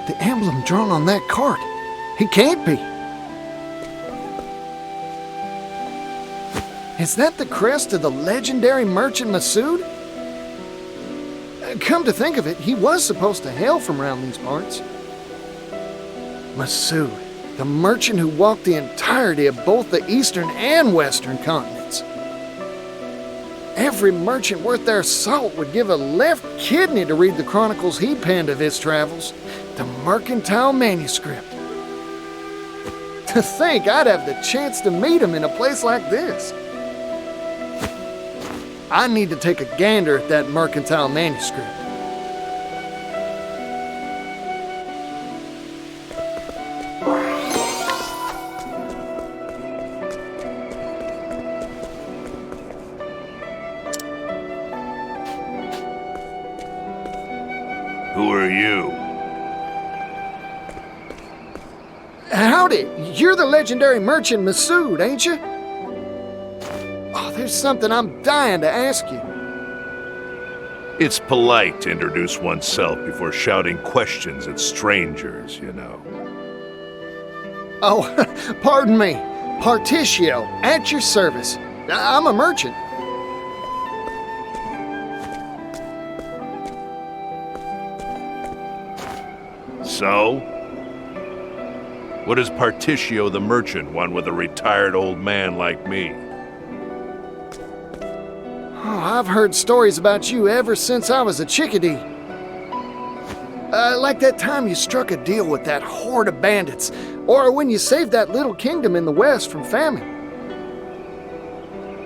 The emblem drawn on that cart. He can't be. Is that the crest of the legendary merchant Masood? Come to think of it, he was supposed to hail from around these parts. Masood, the merchant who walked the entirety of both the eastern and western continents. Every merchant worth their salt would give a left kidney to read the chronicles he penned of his travels, the mercantile manuscript. To think I'd have the chance to meet him in a place like this. I need to take a gander at that mercantile manuscript. Who are you? Howdy, you're the legendary merchant Masood, ain't you? Oh, there's something I'm dying to ask you. It's polite to introduce oneself before shouting questions at strangers, you know. Oh, pardon me. Partitio, at your service. I'm a merchant. So? What does Partitio the merchant want with a retired old man like me? Oh, I've heard stories about you ever since I was a chickadee. Like that time you struck a deal with that horde of bandits, or when you saved that little kingdom in the west from famine.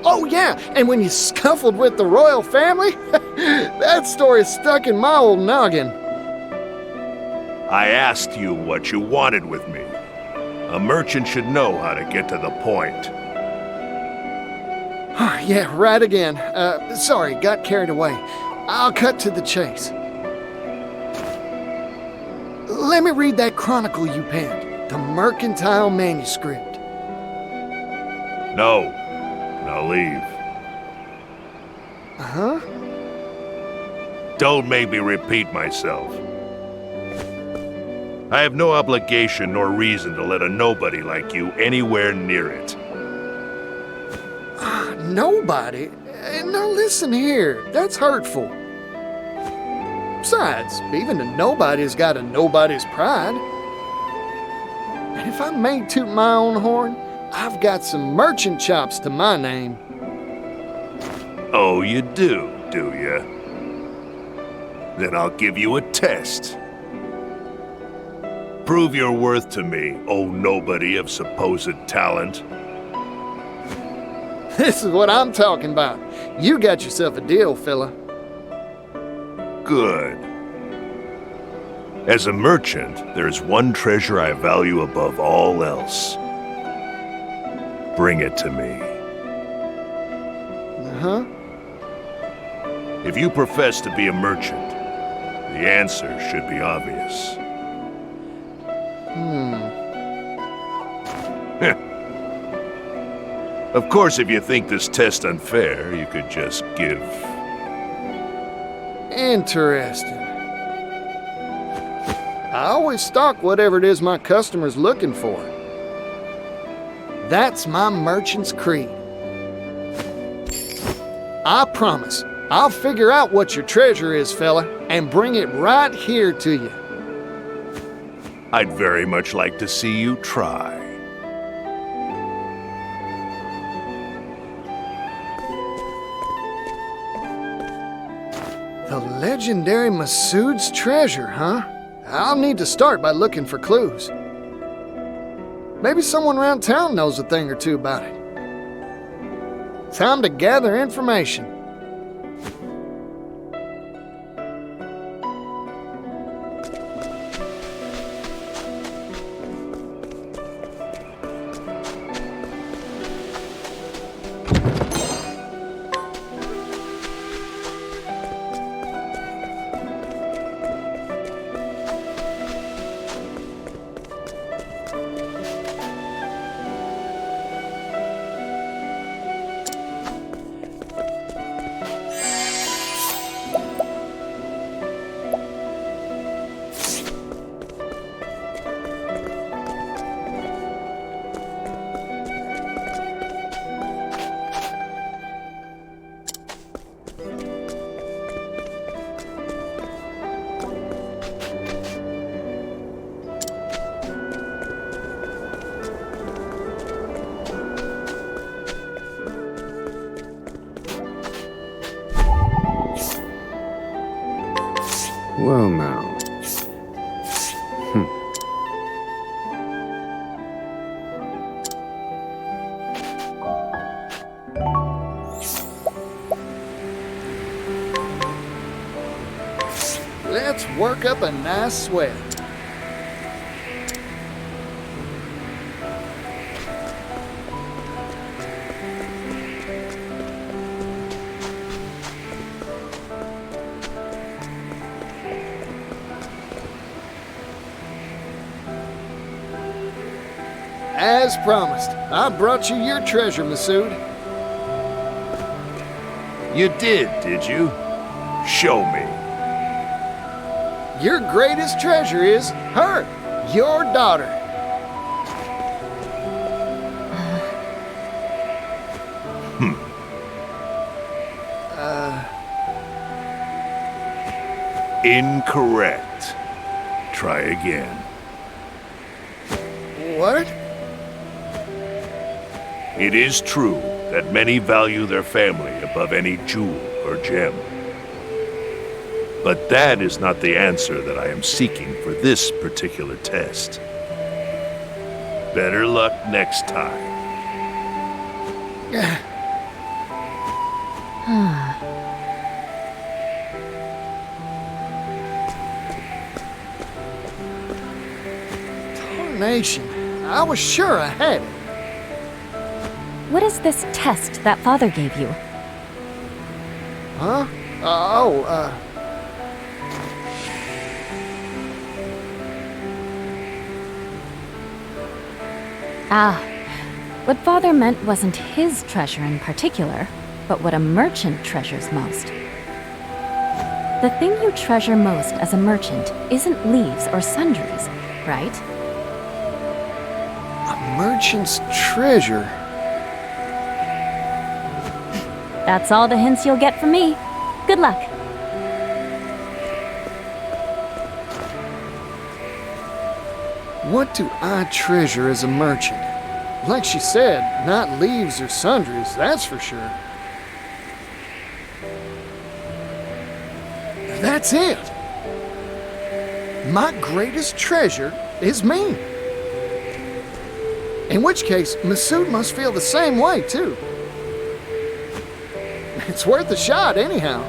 Oh yeah, and when you scuffled with the royal family? That story's stuck in my old noggin. I asked you what you wanted with me. A merchant should know how to get to the point. Yeah, right again. Sorry, got carried away. I'll cut to the chase. Let me read that chronicle you penned, the mercantile manuscript. No. Now leave. Huh? Don't make me repeat myself. I have no obligation nor reason to let a nobody like you anywhere near it. Nobody? Now listen here, that's hurtful. Besides, even a nobody's got a nobody's pride. And if I may toot my own horn, I've got some merchant chops to my name. Oh, you do you? Then I'll give you a test. Prove your worth to me, oh nobody of supposed talent. This is what I'm talking about. You got yourself a deal, fella. Good. As a merchant, there's one treasure I value above all else. Bring it to me. Uh-huh. If you profess to be a merchant, the answer should be obvious. Of course, if you think this test unfair, you could just give... Interesting. I always stock whatever it is my customer's looking for. That's my merchant's creed. I promise, I'll figure out what your treasure is, fella, and bring it right here to you. I'd very much like to see you try. The legendary Masood's treasure, huh? I'll need to start by looking for clues. Maybe someone around town knows a thing or two about it. Time to gather information. Well now. Let's work up a nice sweat. As promised, I brought you your treasure, Masood. You did you? Show me. Your greatest treasure is her, your daughter. Incorrect. Try again. What? It is true that many value their family above any jewel or gem. But that is not the answer that I am seeking for this particular test. Better luck next time. Tarnation. I was sure I had it. What is this test that Father gave you? Huh? Ah, what Father meant wasn't his treasure in particular, but what a merchant treasures most. The thing you treasure most as a merchant isn't leaves or sundries, right? A merchant's treasure. That's all the hints you'll get from me. Good luck. What do I treasure as a merchant? Like she said, not leaves or sundries, that's for sure. That's it. My greatest treasure is me. In which case, Masood must feel the same way, too. It's worth a shot, anyhow.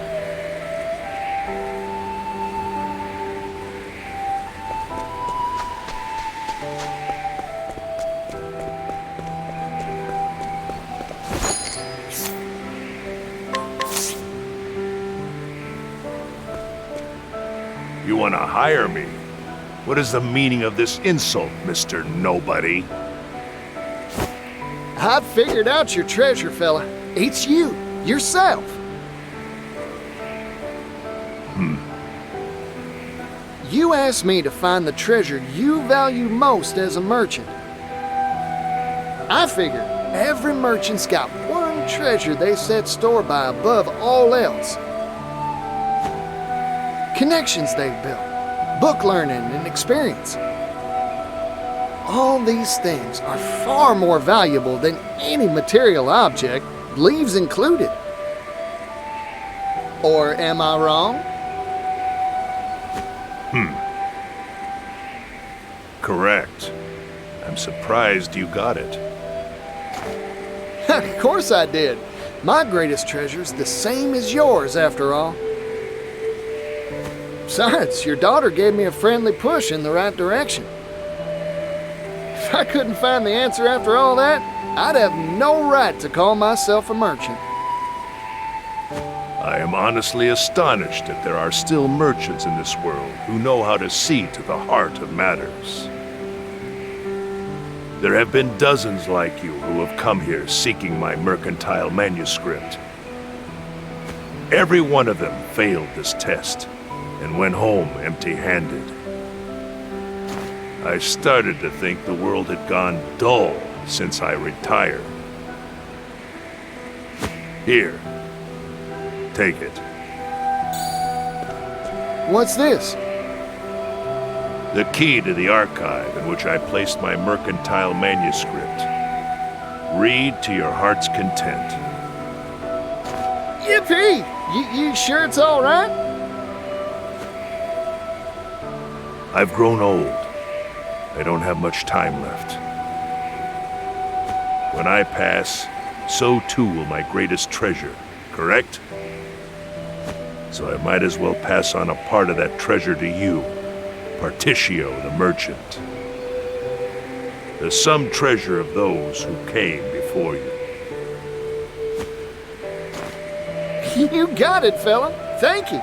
You want to hire me? What is the meaning of this insult, Mr. Nobody? I've figured out your treasure, fella. It's you, yourself. You asked me to find the treasure you value most as a merchant. I figure every merchant's got one treasure they set store by above all else. Connections they've built, book learning and experience. All these things are far more valuable than any material object, leaves included. Or am I wrong? Correct. I'm surprised you got it. Of course I did. My greatest treasure's the same as yours, after all. Besides, your daughter gave me a friendly push in the right direction. If I couldn't find the answer after all that, I'd have no right to call myself a merchant. I am honestly astonished that there are still merchants in this world who know how to see to the heart of matters. There have been dozens like you who have come here seeking my mercantile manuscript. Every one of them failed this test and went home empty-handed. I started to think the world had gone dull since I retired. Here, take it. What's this? The key to the archive in which I placed my mercantile manuscript. Read to your heart's content. Yippee! You sure it's all right? I've grown old. I don't have much time left. When I pass, so too will my greatest treasure, correct? So I might as well pass on a part of that treasure to you, Partitio the merchant. There's some treasure of those who came before you. You got it, fella. Thank you.